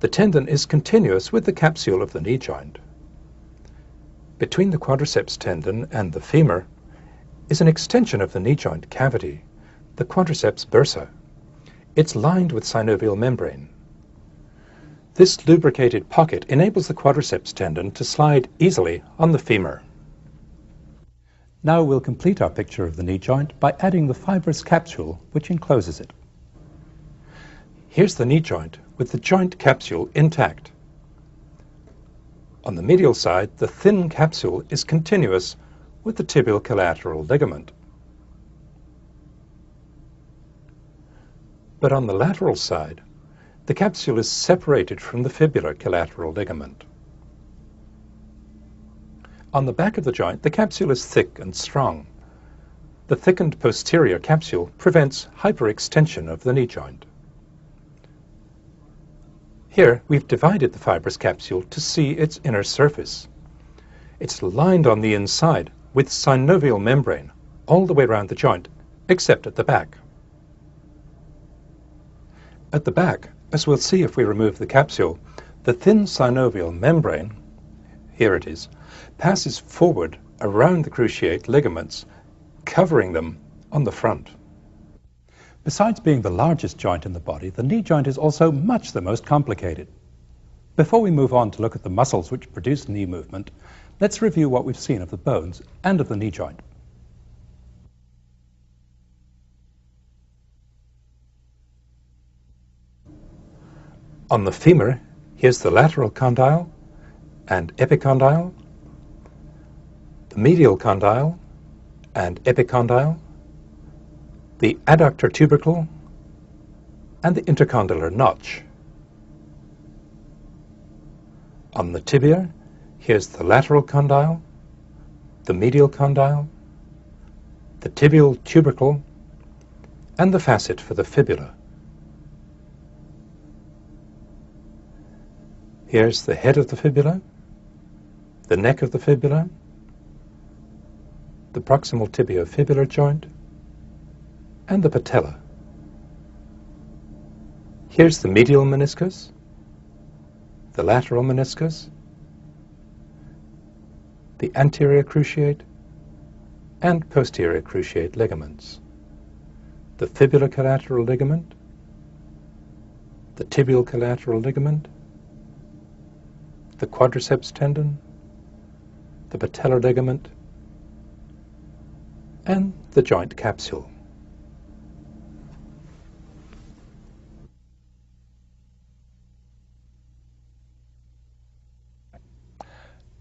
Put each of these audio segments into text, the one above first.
The tendon is continuous with the capsule of the knee joint. Between the quadriceps tendon and the femur is an extension of the knee joint cavity, the quadriceps bursa. It's lined with synovial membrane. This lubricated pocket enables the quadriceps tendon to slide easily on the femur. Now we'll complete our picture of the knee joint by adding the fibrous capsule which encloses it. Here's the knee joint with the joint capsule intact. On the medial side, the thin capsule is continuous with the tibial collateral ligament. But on the lateral side, the capsule is separated from the fibular collateral ligament. On the back of the joint, the capsule is thick and strong. The thickened posterior capsule prevents hyperextension of the knee joint. Here, we've divided the fibrous capsule to see its inner surface. It's lined on the inside with synovial membrane all the way around the joint, except at the back. At the back, as we'll see if we remove the capsule, the thin synovial membrane, here it is, passes forward around the cruciate ligaments, covering them on the front. Besides being the largest joint in the body, the knee joint is also much the most complicated. Before we move on to look at the muscles which produce knee movement, let's review what we've seen of the bones and of the knee joint. On the femur, here's the lateral condyle and epicondyle, the medial condyle and epicondyle, the adductor tubercle, and the intercondylar notch. On the tibia, here's the lateral condyle, the medial condyle, the tibial tubercle, and the facet for the fibula. Here's the head of the fibula, the neck of the fibula, the proximal tibiofibular joint, and the patella. Here's the medial meniscus, the lateral meniscus, the anterior cruciate, and posterior cruciate ligaments, the fibular collateral ligament, the tibial collateral ligament, the quadriceps tendon, the patellar ligament, and the joint capsule.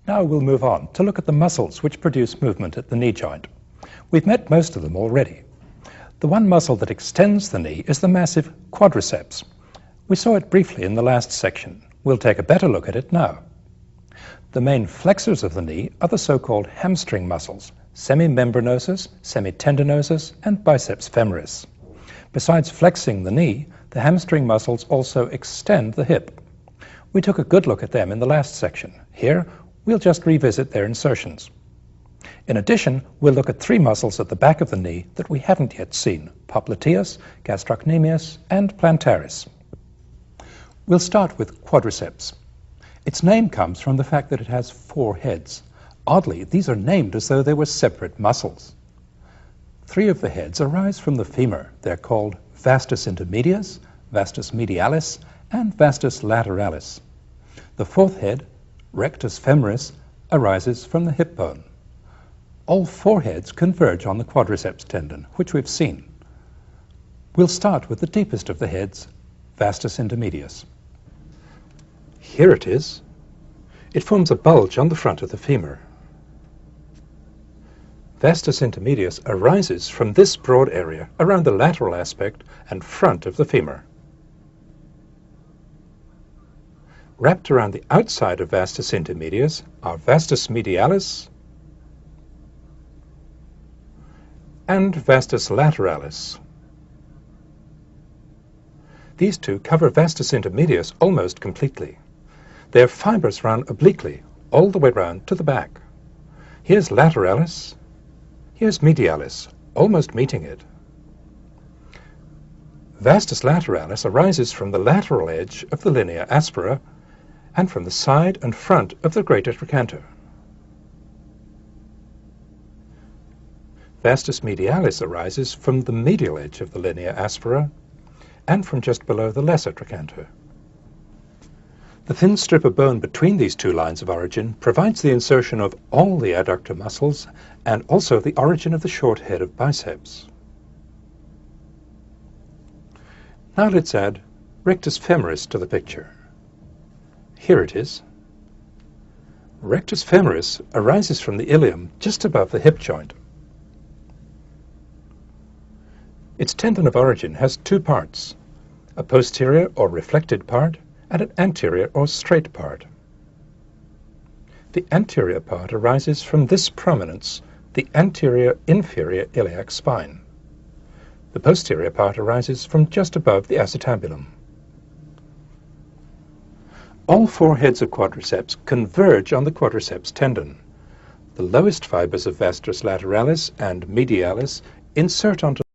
Now we'll move on to look at the muscles which produce movement at the knee joint. We've met most of them already. The one muscle that extends the knee is the massive quadriceps. We saw it briefly in the last section. We'll take a better look at it now. The main flexors of the knee are the so-called hamstring muscles, semimembranosus, semitendinosus, and biceps femoris. Besides flexing the knee, the hamstring muscles also extend the hip. We took a good look at them in the last section. Here, we'll just revisit their insertions. In addition, we'll look at three muscles at the back of the knee that we haven't yet seen: popliteus, gastrocnemius, and plantaris. We'll start with quadriceps. Its name comes from the fact that it has four heads. Oddly, these are named as though they were separate muscles. Three of the heads arise from the femur. They're called vastus intermedius, vastus medialis, and vastus lateralis. The fourth head, rectus femoris, arises from the hip bone. All four heads converge on the quadriceps tendon, which we've seen. We'll start with the deepest of the heads, vastus intermedius. Here it is. It forms a bulge on the front of the femur. Vastus intermedius arises from this broad area around the lateral aspect and front of the femur. Wrapped around the outside of vastus intermedius are vastus medialis and vastus lateralis. These two cover vastus intermedius almost completely. Their fibers run obliquely all the way round to the back. Here's lateralis, here's medialis, almost meeting it. Vastus lateralis arises from the lateral edge of the linea aspera and from the side and front of the greater trochanter. Vastus medialis arises from the medial edge of the linea aspera and from just below the lesser trochanter. The thin strip of bone between these two lines of origin provides the insertion of all the adductor muscles and also the origin of the short head of biceps. Now let's add rectus femoris to the picture. Here it is. Rectus femoris arises from the ilium just above the hip joint. Its tendon of origin has two parts, a posterior or reflected part and an anterior or straight part. The anterior part arises from this prominence, the anterior inferior iliac spine. The posterior part arises from just above the acetabulum. All four heads of quadriceps converge on the quadriceps tendon. The lowest fibers of vastus lateralis and medialis insert onto